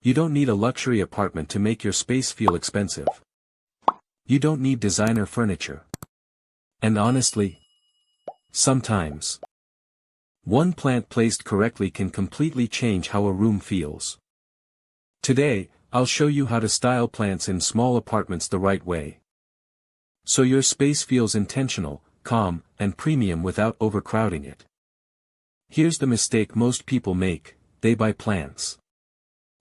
You don't need a luxury apartment to make your space feel expensive. You don't need designer furniture. And honestly, sometimes, one plant placed correctly can completely change how a room feels. Today, I'll show you how to style plants in small apartments the right way, so your space feels intentional, calm, and premium without overcrowding it. Here's the mistake most people make: they buy plants,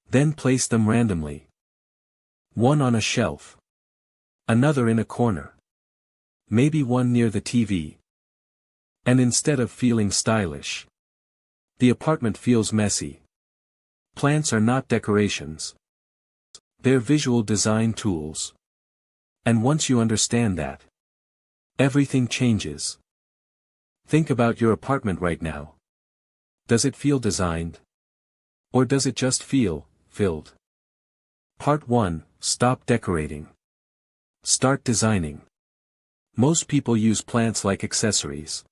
then place them randomly. One on a shelf, another in a corner, maybe one near the TV. And instead of feeling stylish, the apartment feels messy. Plants are not decorations. They're visual design tools. And once you understand that, everything changes. Think about your apartment right now. Does it feel designed? Or does it just feel filled? Part 1: Stop decorating. Start designing. Most people use plants like accessories.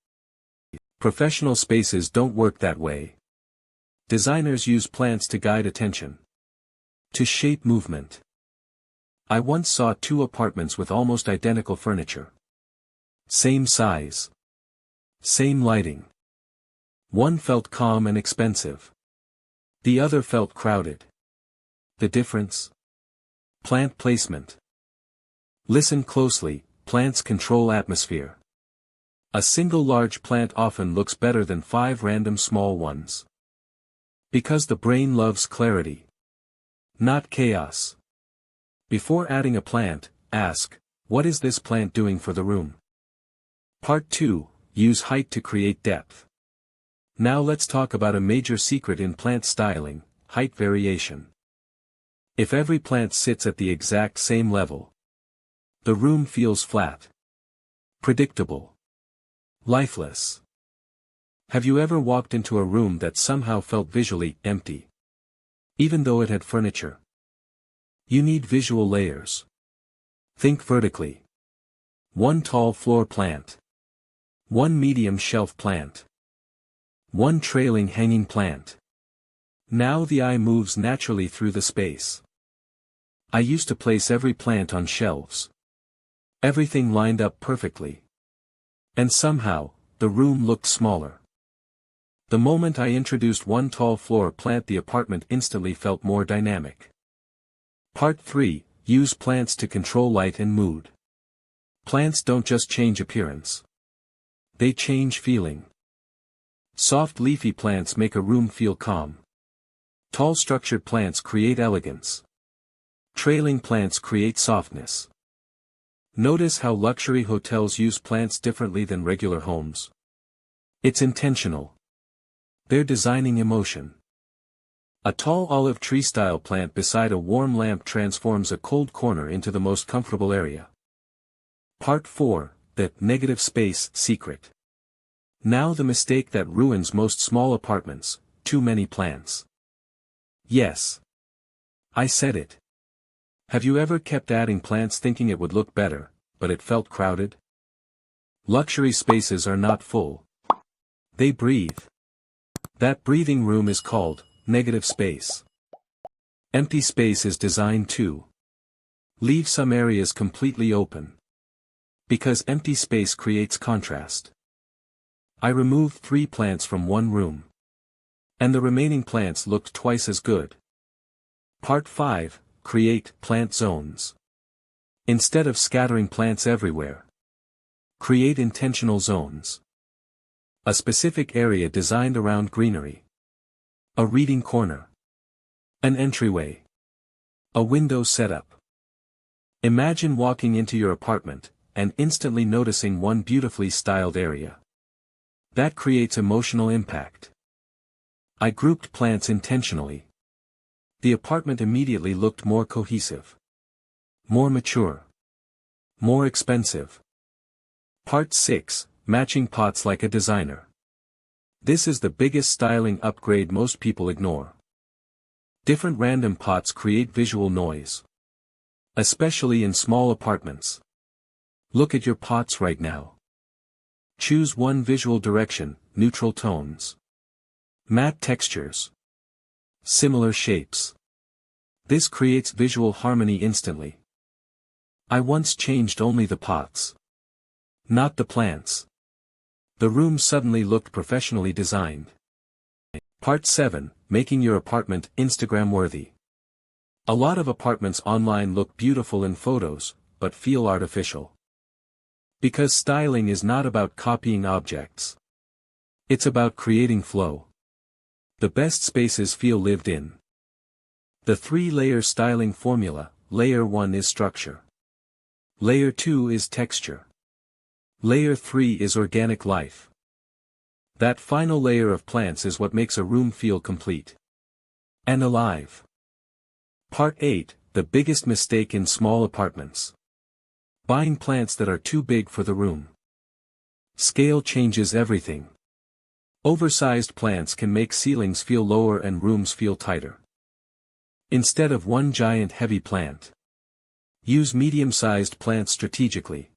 Professional spaces don't work that way. Designers use plants to guide attention, to shape movement. I once saw 2 apartments with almost identical furniture. Same size. Same lighting. One felt calm and expensive. The other felt crowded. The difference? Plant placement. Listen closely: plants control atmosphere. A single large plant often looks better than 5 random small ones. Because the brain loves clarity, not chaos. Before adding a plant, ask, what is this plant doing for the room? Part 2: Use height to create depth. Now let's talk about a major secret in plant styling: height variation. If every plant sits at the exact same level, the room feels flat, predictable, lifeless. Have you ever walked into a room that somehow felt visually empty, even though it had furniture? You need visual layers. Think vertically. One tall floor plant. One medium shelf plant. One trailing hanging plant. Now the eye moves naturally through the space. I used to place every plant on shelves. Everything lined up perfectly. And somehow, the room looked smaller. The moment I introduced one tall floor plant, the apartment instantly felt more dynamic. Part 3: Use plants to control light and mood. Plants don't just change appearance. They change feeling. Soft leafy plants make a room feel calm. Tall structured plants create elegance. Trailing plants create softness. Notice how luxury hotels use plants differently than regular homes. It's intentional. They're designing emotion. A tall olive tree-style plant beside a warm lamp transforms a cold corner into the most comfortable area. Part 4: The negative space secret. Now the mistake that ruins most small apartments: too many plants. Yes, I said it. Have you ever kept adding plants thinking it would look better, but it felt crowded? Luxury spaces are not full. They breathe. That breathing room is called negative space. Empty space is designed too. Leave some areas completely open, because empty space creates contrast. I removed 3 plants from one room, and the remaining plants looked twice as good. Part 5: Create plant zones. Instead of scattering plants everywhere, create intentional zones. A specific area designed around greenery. A reading corner. An entryway. A window setup. Imagine walking into your apartment, and instantly noticing one beautifully styled area. That creates emotional impact. I grouped plants intentionally. The apartment immediately looked more cohesive. More mature. More expensive. Part 6: Matching pots like a designer. This is the biggest styling upgrade most people ignore. Different random pots create visual noise, especially in small apartments. Look at your pots right now. Choose one visual direction: neutral tones, matte textures, similar shapes. This creates visual harmony instantly. I once changed only the pots. Not the plants. The room suddenly looked professionally designed. Part 7, Making your apartment Instagram-worthy. A lot of apartments online look beautiful in photos, but feel artificial. Because styling is not about copying objects. It's about creating flow. The best spaces feel lived in. The 3-layer styling formula: Layer 1 is structure. Layer 2 is texture. Layer 3 is organic life. That final layer of plants is what makes a room feel complete and alive. Part 8, The biggest mistake in small apartments. Buying plants that are too big for the room. Scale changes everything. Oversized plants can make ceilings feel lower and rooms feel tighter. Instead of one giant heavy plant, use medium-sized plants strategically.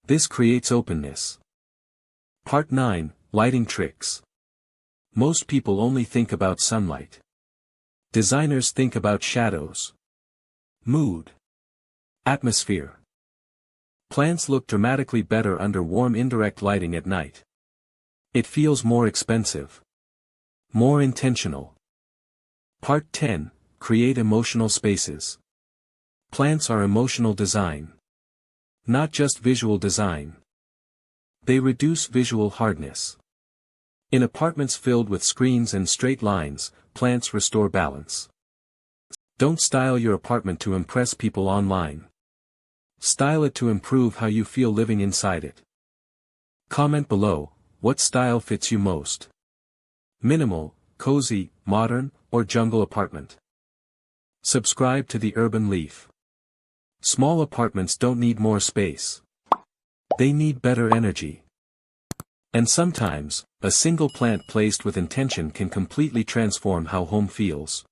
This creates openness. Part 9, Lighting tricks. Most people only think about sunlight. Designers think about shadows, mood, atmosphere. Plants look dramatically better under warm indirect lighting at night. It feels more expensive, more intentional. Part 10, Create emotional spaces. Plants are emotional design, not just visual design. They reduce visual hardness. In apartments filled with screens and straight lines, plants restore balance. Don't style your apartment to impress people online. Style it to improve how you feel living inside it. Comment below, what style fits you most? Minimal, cozy, modern, or jungle apartment? Subscribe to the Urban Leaf. Small apartments don't need more space. They need better energy. And sometimes, a single plant placed with intention can completely transform how home feels.